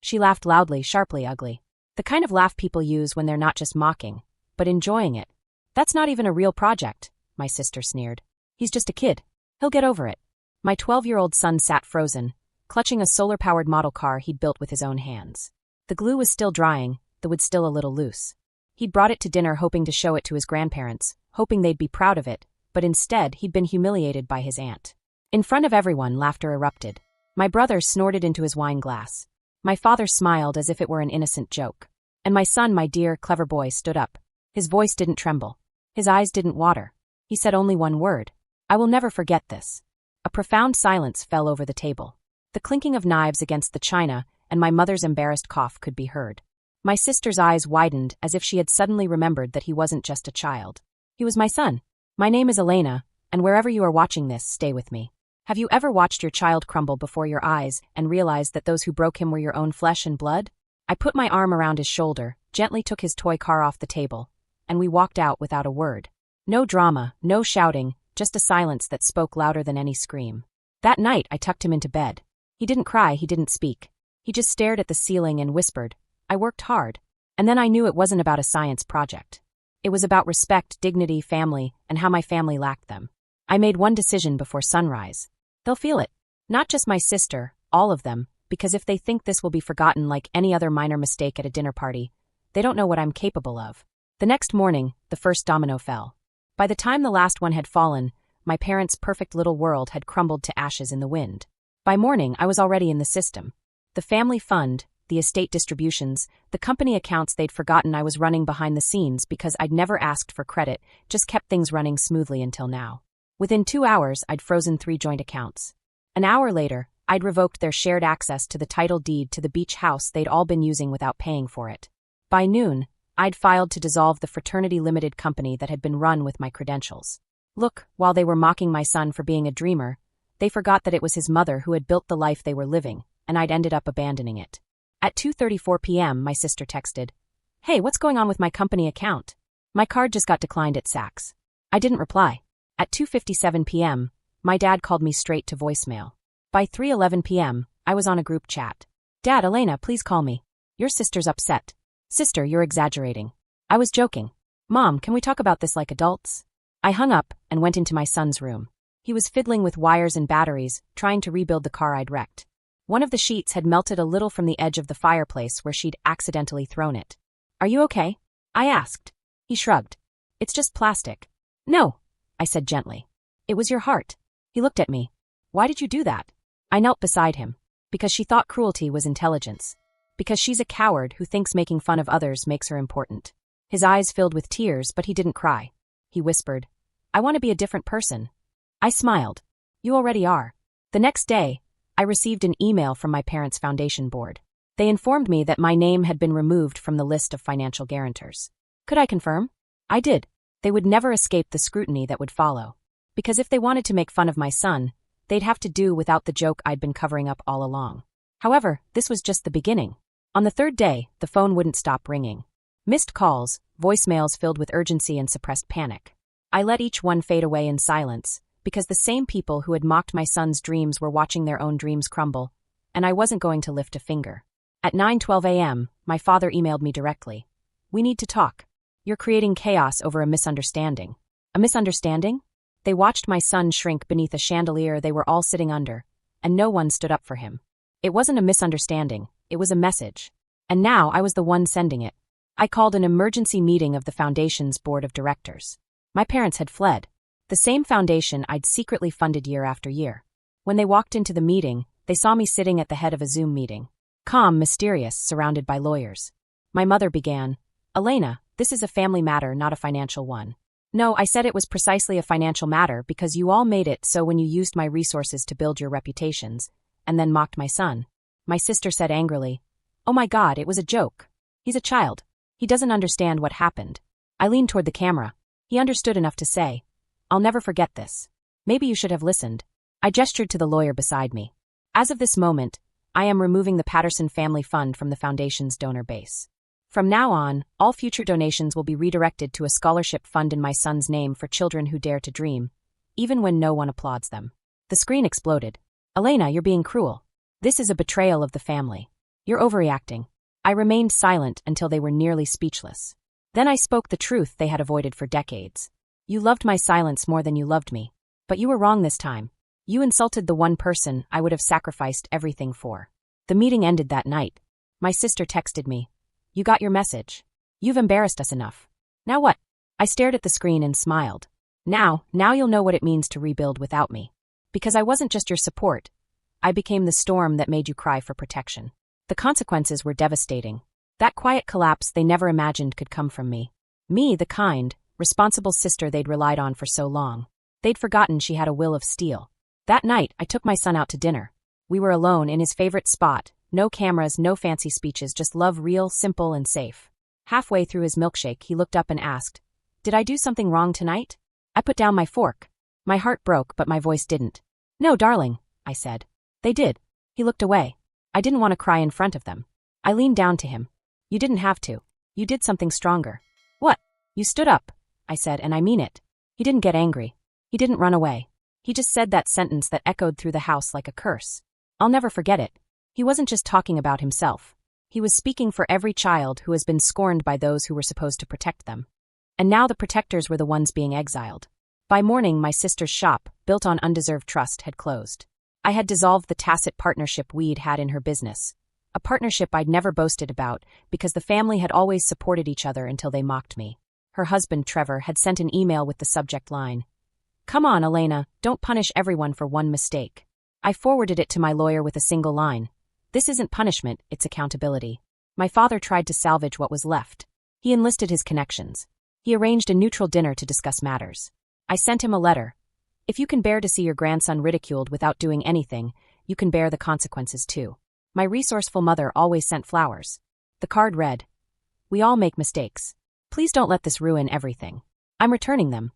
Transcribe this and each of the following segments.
She laughed loudly, sharply ugly. The kind of laugh people use when they're not just mocking, but enjoying it. That's not even a real project, my sister sneered. He's just a kid. He'll get over it. My 12-year-old son sat frozen, clutching a solar-powered model car he'd built with his own hands. The glue was still drying, the wood still a little loose. He'd brought it to dinner hoping to show it to his grandparents, hoping they'd be proud of it, but instead he'd been humiliated by his aunt. In front of everyone, laughter erupted. My brother snorted into his wine glass. My father smiled as if it were an innocent joke. And my son, my dear, clever boy, stood up. His voice didn't tremble. His eyes didn't water. He said only one word. I will never forget this. A profound silence fell over the table. The clinking of knives against the china and my mother's embarrassed cough could be heard. My sister's eyes widened as if she had suddenly remembered that he wasn't just a child. He was my son. My name is Elena, and wherever you are watching this, stay with me. Have you ever watched your child crumble before your eyes and realized that those who broke him were your own flesh and blood? I put my arm around his shoulder, gently took his toy car off the table, and we walked out without a word. No drama, no shouting, just a silence that spoke louder than any scream. That night, I tucked him into bed. He didn't cry, he didn't speak. He just stared at the ceiling and whispered, I worked hard. And then I knew it wasn't about a science project. It was about respect, dignity, family, and how my family lacked them. I made one decision before sunrise. They'll feel it. Not just my sister, all of them, because if they think this will be forgotten like any other minor mistake at a dinner party, they don't know what I'm capable of. The next morning, the first domino fell. By the time the last one had fallen, my parents' perfect little world had crumbled to ashes in the wind. By morning, I was already in the system. The family fund, the estate distributions, the company accounts they'd forgotten I was running behind the scenes because I'd never asked for credit, just kept things running smoothly until now. Within 2 hours, I'd frozen 3 joint accounts. An hour later, I'd revoked their shared access to the title deed to the beach house they'd all been using without paying for it. By noon, I'd filed to dissolve the fraternity limited company that had been run with my credentials. Look, while they were mocking my son for being a dreamer, they forgot that it was his mother who had built the life they were living, and I'd ended up abandoning it. At 2:34 p.m., my sister texted, Hey, what's going on with my company account? My card just got declined at Saks. I didn't reply. At 2:57 p.m., my dad called me straight to voicemail. By 3:11 p.m., I was on a group chat. Dad, Elena, please call me. Your sister's upset. Sister, you're exaggerating. I was joking. Mom, can we talk about this like adults? I hung up and went into my son's room. He was fiddling with wires and batteries, trying to rebuild the car I'd wrecked. One of the sheets had melted a little from the edge of the fireplace where she'd accidentally thrown it. Are you okay? I asked. He shrugged. It's just plastic. No, I said gently. It was your heart. He looked at me. Why did you do that? I knelt beside him. Because she thought cruelty was intelligence. Because she's a coward who thinks making fun of others makes her important. His eyes filled with tears, but he didn't cry. He whispered, I want to be a different person. I smiled. You already are. The next day, I received an email from my parents' foundation board. They informed me that my name had been removed from the list of financial guarantors. Could I confirm? I did. They would never escape the scrutiny that would follow. Because if they wanted to make fun of my son, they'd have to do without the joke I'd been covering up all along. However, this was just the beginning. On the third day, the phone wouldn't stop ringing. Missed calls, voicemails filled with urgency and suppressed panic. I let each one fade away in silence, because the same people who had mocked my son's dreams were watching their own dreams crumble, and I wasn't going to lift a finger. At 9:12 a.m., my father emailed me directly. We need to talk. You're creating chaos over a misunderstanding. A misunderstanding? They watched my son shrink beneath a chandelier they were all sitting under, and no one stood up for him. It wasn't a misunderstanding, it was a message. And now I was the one sending it. I called an emergency meeting of the foundation's board of directors. My parents had fled. The same foundation I'd secretly funded year after year. When they walked into the meeting, they saw me sitting at the head of a Zoom meeting. Calm, mysterious, surrounded by lawyers. My mother began, Elena, this is a family matter, not a financial one. No, I said it was precisely a financial matter because you all made it so when you used my resources to build your reputations, and then mocked my son. My sister said angrily, Oh my God, it was a joke. He's a child. He doesn't understand what happened. I leaned toward the camera. He understood enough to say, I'll never forget this. Maybe you should have listened. I gestured to the lawyer beside me. As of this moment, I am removing the Patterson Family Fund from the foundation's donor base. From now on, all future donations will be redirected to a scholarship fund in my son's name for children who dare to dream, even when no one applauds them. The screen exploded. Elena, you're being cruel. This is a betrayal of the family. You're overreacting. I remained silent until they were nearly speechless. Then I spoke the truth they had avoided for decades. You loved my silence more than you loved me. But you were wrong this time. You insulted the one person I would have sacrificed everything for. The meeting ended that night. My sister texted me. You got your message. You've embarrassed us enough. Now what? I stared at the screen and smiled. Now you'll know what it means to rebuild without me. Because I wasn't just your support. I became the storm that made you cry for protection. The consequences were devastating. That quiet collapse they never imagined could come from me. Me, the kind, responsible sister they'd relied on for so long. They'd forgotten she had a will of steel. That night, I took my son out to dinner. We were alone in his favorite spot. No cameras, no fancy speeches, just love, real, simple, and safe. Halfway through his milkshake, he looked up and asked, "Did I do something wrong tonight?" I put down my fork. My heart broke, but my voice didn't. "No, darling," I said. "They did." He looked away. I didn't want to cry in front of them. I leaned down to him. "You didn't have to. You did something stronger." "What?" "You stood up," I said, "and I mean it." He didn't get angry. He didn't run away. He just said that sentence that echoed through the house like a curse. I'll never forget it. He wasn't just talking about himself. He was speaking for every child who has been scorned by those who were supposed to protect them. And now the protectors were the ones being exiled. By morning, my sister's shop, built on undeserved trust, had closed. I had dissolved the tacit partnership we'd had in her business. A partnership I'd never boasted about because the family had always supported each other until they mocked me. Her husband, Trevor, had sent an email with the subject line, "Come on, Elena, don't punish everyone for one mistake." I forwarded it to my lawyer with a single line. "This isn't punishment, it's accountability." My father tried to salvage what was left. He enlisted his connections. He arranged a neutral dinner to discuss matters. I sent him a letter. "If you can bear to see your grandson ridiculed without doing anything, you can bear the consequences too." My resourceful mother always sent flowers. The card read, "We all make mistakes. Please don't let this ruin everything." I'm returning them.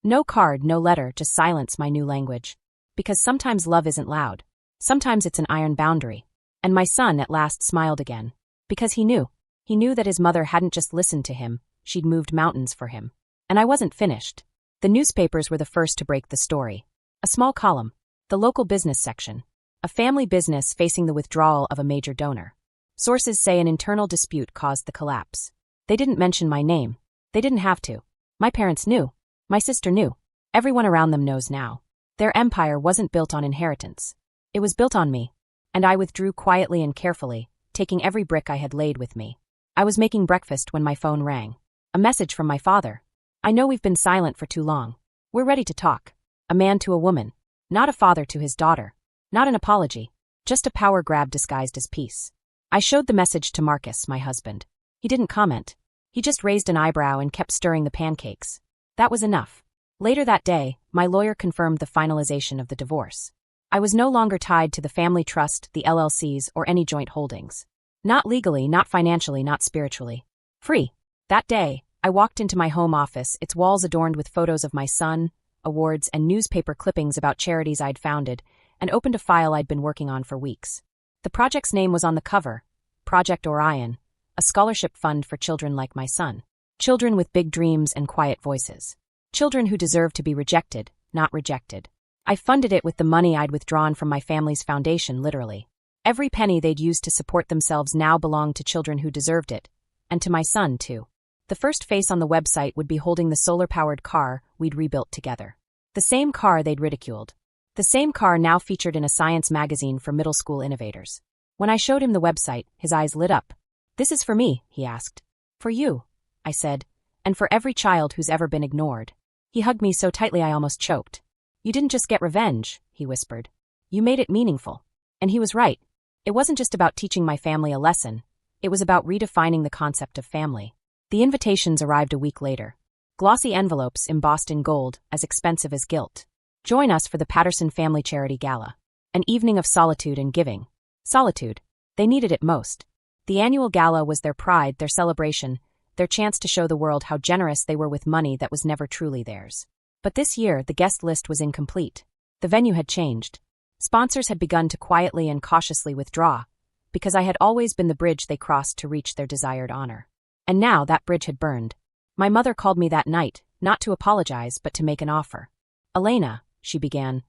No card, no letter, just silence, my new language. Because sometimes love isn't loud. Sometimes it's an iron boundary. And my son at last smiled again. Because he knew. He knew that his mother hadn't just listened to him, she'd moved mountains for him. And I wasn't finished. The newspapers were the first to break the story. A small column. The local business section. A family business facing the withdrawal of a major donor. Sources say an internal dispute caused the collapse. They didn't mention my name. They didn't have to. My parents knew. My sister knew. Everyone around them knows now. Their empire wasn't built on inheritance. It was built on me. And I withdrew quietly and carefully, taking every brick I had laid with me. I was making breakfast when my phone rang. A message from my father. "I know we've been silent for too long. We're ready to talk." A man to a woman. Not a father to his daughter. Not an apology. Just a power grab disguised as peace. I showed the message to Marcus, my husband. He didn't comment. He just raised an eyebrow and kept stirring the pancakes. That was enough. Later that day, my lawyer confirmed the finalization of the divorce. I was no longer tied to the family trust, the LLCs, or any joint holdings. Not legally, not financially, not spiritually. Free. That day, I walked into my home office, its walls adorned with photos of my son, awards, and newspaper clippings about charities I'd founded, and opened a file I'd been working on for weeks. The project's name was on the cover, Project Orion, a scholarship fund for children like my son. Children with big dreams and quiet voices. Children who deserve to be rejected, not rejected. I funded it with the money I'd withdrawn from my family's foundation, literally. Every penny they'd used to support themselves now belonged to children who deserved it, and to my son, too. The first face on the website would be holding the solar-powered car we'd rebuilt together. The same car they'd ridiculed. The same car now featured in a science magazine for middle school innovators. When I showed him the website, his eyes lit up. "This is for me," he asked. "For you," I said, "and for every child who's ever been ignored." He hugged me so tightly I almost choked. "You didn't just get revenge," he whispered. "You made it meaningful." And he was right. It wasn't just about teaching my family a lesson. It was about redefining the concept of family. The invitations arrived a week later. Glossy envelopes embossed in gold, as expensive as gilt. Join us for the Patterson Family Charity Gala. An evening of solitude and giving. Solitude. They needed it most. The annual gala was their pride, their celebration, their chance to show the world how generous they were with money that was never truly theirs. But this year, the guest list was incomplete. The venue had changed. Sponsors had begun to quietly and cautiously withdraw, because I had always been the bridge they crossed to reach their desired honor. And now that bridge had burned. My mother called me that night, not to apologize but to make an offer. "Elena," she began,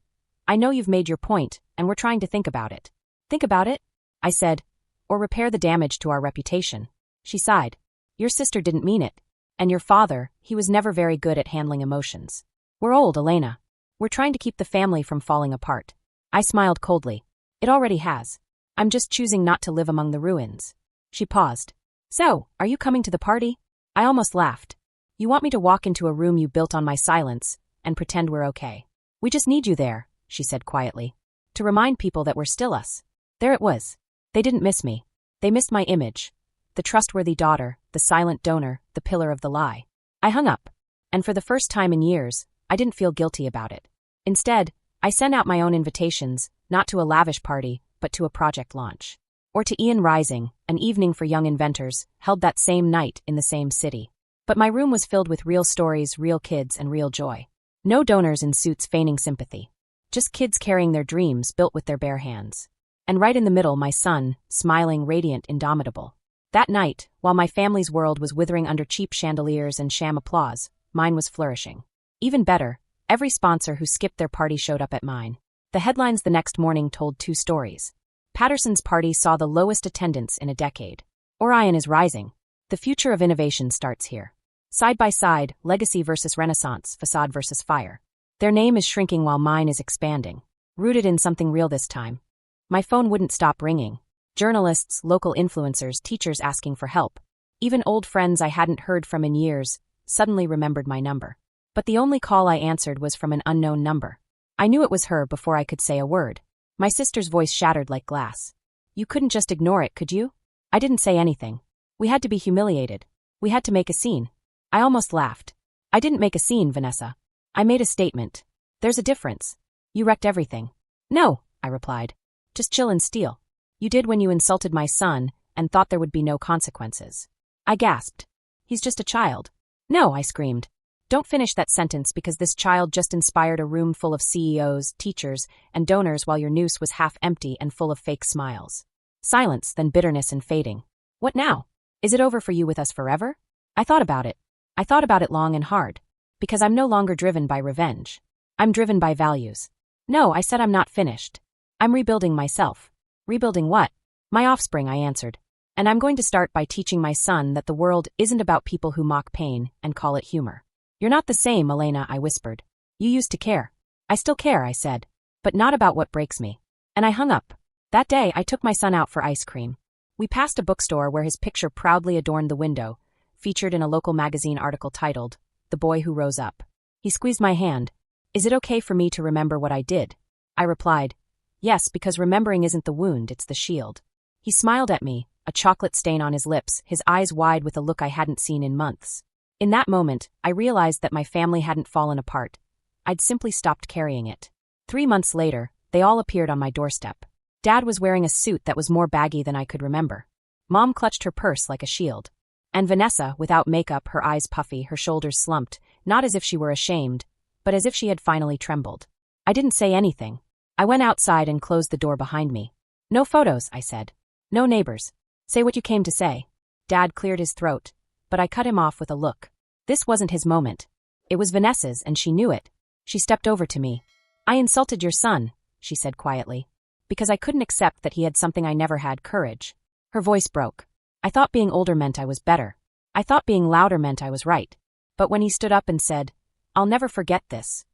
"I know you've made your point, and we're trying to think about it." "Think about it?" I said. or repair the damage to our reputation. She sighed. Your sister didn't mean it. And your father, he was never very good at handling emotions. We're old, Elena. We're trying to keep the family from falling apart. I smiled coldly. It already has. I'm just choosing not to live among the ruins. She paused. So, are you coming to the party? I almost laughed. You want me to walk into a room you built on my silence and pretend we're okay? We just need you there, she said quietly. To remind people that we're still us. There it was. They didn't miss me. They missed my image. The trustworthy daughter, the silent donor, the pillar of the lie. I hung up. And for the first time in years, I didn't feel guilty about it. Instead, I sent out my own invitations, not to a lavish party, but to a project launch. Or to Ian Rising, an evening for young inventors, held that same night in the same city. But my room was filled with real stories, real kids, and real joy. No donors in suits feigning sympathy. Just kids carrying their dreams built with their bare hands. And right in the middle, my son, smiling, radiant, indomitable. That night, while my family's world was withering under cheap chandeliers and sham applause, mine was flourishing. Even better, every sponsor who skipped their party showed up at mine. The headlines the next morning told two stories. Patterson's party saw the lowest attendance in a decade. Orion is rising. The future of innovation starts here. Side by side, legacy versus renaissance, facade versus fire. Their name is shrinking while mine is expanding. Rooted in something real this time. My phone wouldn't stop ringing. Journalists, local influencers, teachers asking for help. Even old friends I hadn't heard from in years suddenly remembered my number. But the only call I answered was from an unknown number. I knew it was her before I could say a word. My sister's voice shattered like glass. You couldn't just ignore it, could you? I didn't say anything. We had to be humiliated. We had to make a scene. I almost laughed. I didn't make a scene, Vanessa. I made a statement. There's a difference. You wrecked everything. No, I replied. Just chill and steal. You did when you insulted my son and thought there would be no consequences. I gasped. He's just a child. No, I screamed. Don't finish that sentence because this child just inspired a room full of CEOs, teachers, and donors while your noose was half empty and full of fake smiles. Silence, then bitterness and fading. What now? Is it over for you with us forever? I thought about it. I thought about it long and hard. Because I'm no longer driven by revenge. I'm driven by values. No, I said I'm not finished. I'm rebuilding myself. Rebuilding what? My offspring, I answered. And I'm going to start by teaching my son that the world isn't about people who mock pain and call it humor. You're not the same, Elena, I whispered. You used to care. I still care, I said. But not about what breaks me. And I hung up. That day, I took my son out for ice cream. We passed a bookstore where his picture proudly adorned the window, featured in a local magazine article titled, The Boy Who Rose Up. He squeezed my hand. Is it okay for me to remember what I did? I replied, yes, because remembering isn't the wound, it's the shield. He smiled at me, a chocolate stain on his lips, his eyes wide with a look I hadn't seen in months. In that moment, I realized that my family hadn't fallen apart. I'd simply stopped carrying it. 3 months later, they all appeared on my doorstep. Dad was wearing a suit that was more baggy than I could remember. Mom clutched her purse like a shield. And Vanessa, without makeup, her eyes puffy, her shoulders slumped, not as if she were ashamed, but as if she had finally trembled. I didn't say anything. I went outside and closed the door behind me. No photos, I said. No neighbors. Say what you came to say. Dad cleared his throat, but I cut him off with a look. This wasn't his moment. It was Vanessa's, and she knew it. She stepped over to me. I insulted your son, she said quietly, because I couldn't accept that he had something I never had, courage. Her voice broke. I thought being older meant I was better. I thought being louder meant I was right. But when he stood up and said, I'll never forget this,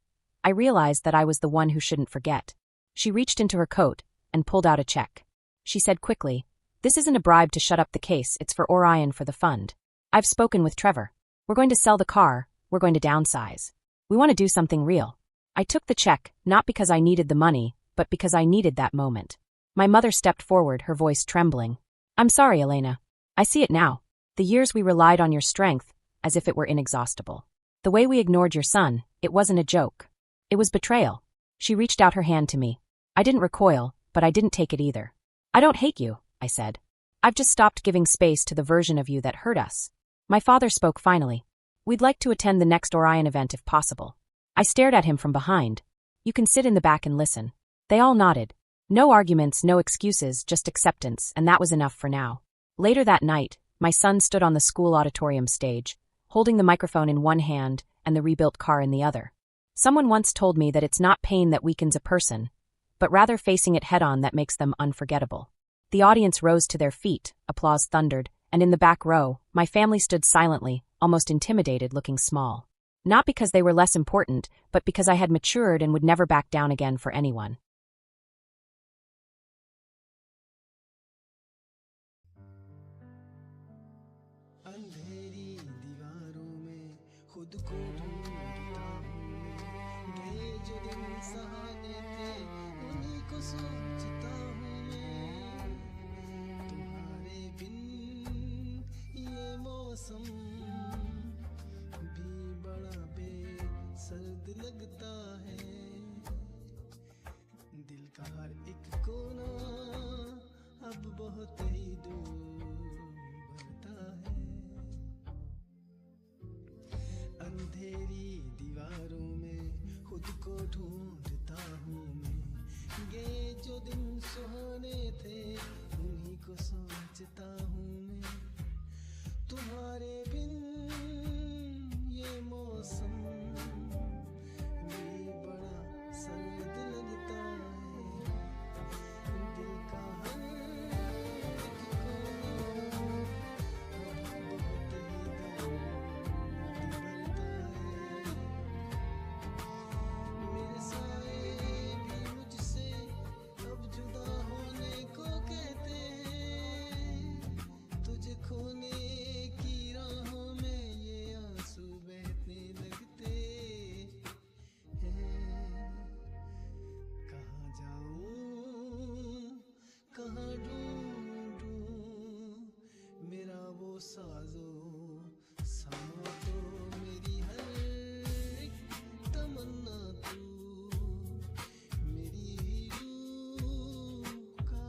I realized that I was the one who shouldn't forget. She reached into her coat and pulled out a check. She said quickly, this isn't a bribe to shut up the case, it's for Orion for the fund. I've spoken with Trevor. We're going to sell the car, we're going to downsize. We want to do something real. I took the check, not because I needed the money, but because I needed that moment. My mother stepped forward, her voice trembling. I'm sorry, Elena. I see it now. The years we relied on your strength, as if it were inexhaustible. The way we ignored your son, it wasn't a joke. It was betrayal. She reached out her hand to me. I didn't recoil, but I didn't take it either. I don't hate you, I said. I've just stopped giving space to the version of you that hurt us. My father spoke finally. We'd like to attend the next Orion event if possible. I stared at him from behind. You can sit in the back and listen. They all nodded. No arguments, no excuses, just acceptance, and that was enough for now. Later that night, my son stood on the school auditorium stage, holding the microphone in one hand and the rebuilt car in the other. Someone once told me that it's not pain that weakens a person, but rather facing it head-on that makes them unforgettable. The audience rose to their feet, applause thundered, and in the back row, my family stood silently, almost intimidated, looking small. Not because they were less important, but because I had matured and would never back down again for anyone. अंधेरी दीवारों में खुद को ढूंढता हूँ मैं ये जो दिन सहाने थे उन्हीं को सोचता हूँ मैं तुम्हारे बिन ये मौसम भी बड़ा बेसर्द लगता है दिल का हर एक कोना अब बहुत ही दूर भरता है अंधेरी दीवारों में खुद को ढूंढता हूँ मैं ये जो दिन सुहाने थे उन्हीं को सोचता हूँ मैं तुम्हारे बिन ये मौसम भी बड़ा सर्द लगता है दिल का हर एक कोना बहुत ही दर्द भरता है मेरे साए भी मुझसे अब जुदा होने को कहते हैं तुझे खोने की राहों में ये आंसू बहने लगते हैं कहाँ जाऊं कहाँ ढूंढूं मेरा वो साजो सामा तो मेरी हर एक तमन्ना तू मेरी रूह का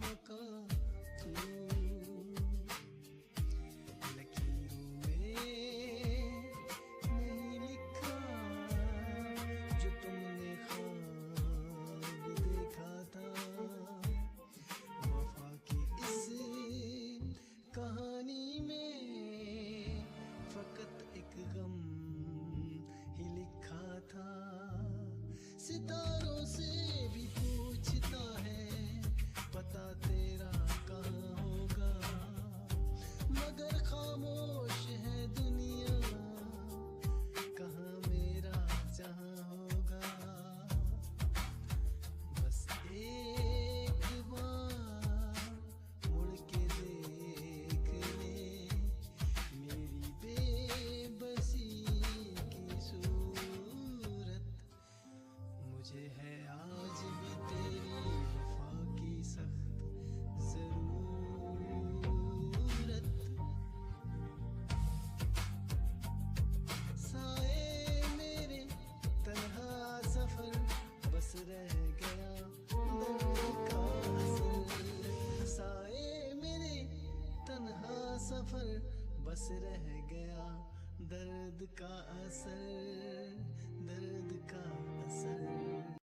मका तू लकीरों में नहीं लिखा जो तुमने ख्वाब देखा था वफा की इस कहानी में फकत एक गम ही लिखा था सितारों से भी पूछता है पता तेरा कहाँ होगा मगर खामोश है दुनिया कहाँ मेरा जहाँ होगा बस एक बार मुड़ के देख ले मेरी बेबसी की सूरत मुझे है आज भी तेरी वफा की सख्त जरूरत साए मेरे तन्हा सफर बस रह गया दर्द का असर साए मेरे तन्हा सफर बस रह गया दर्द का असर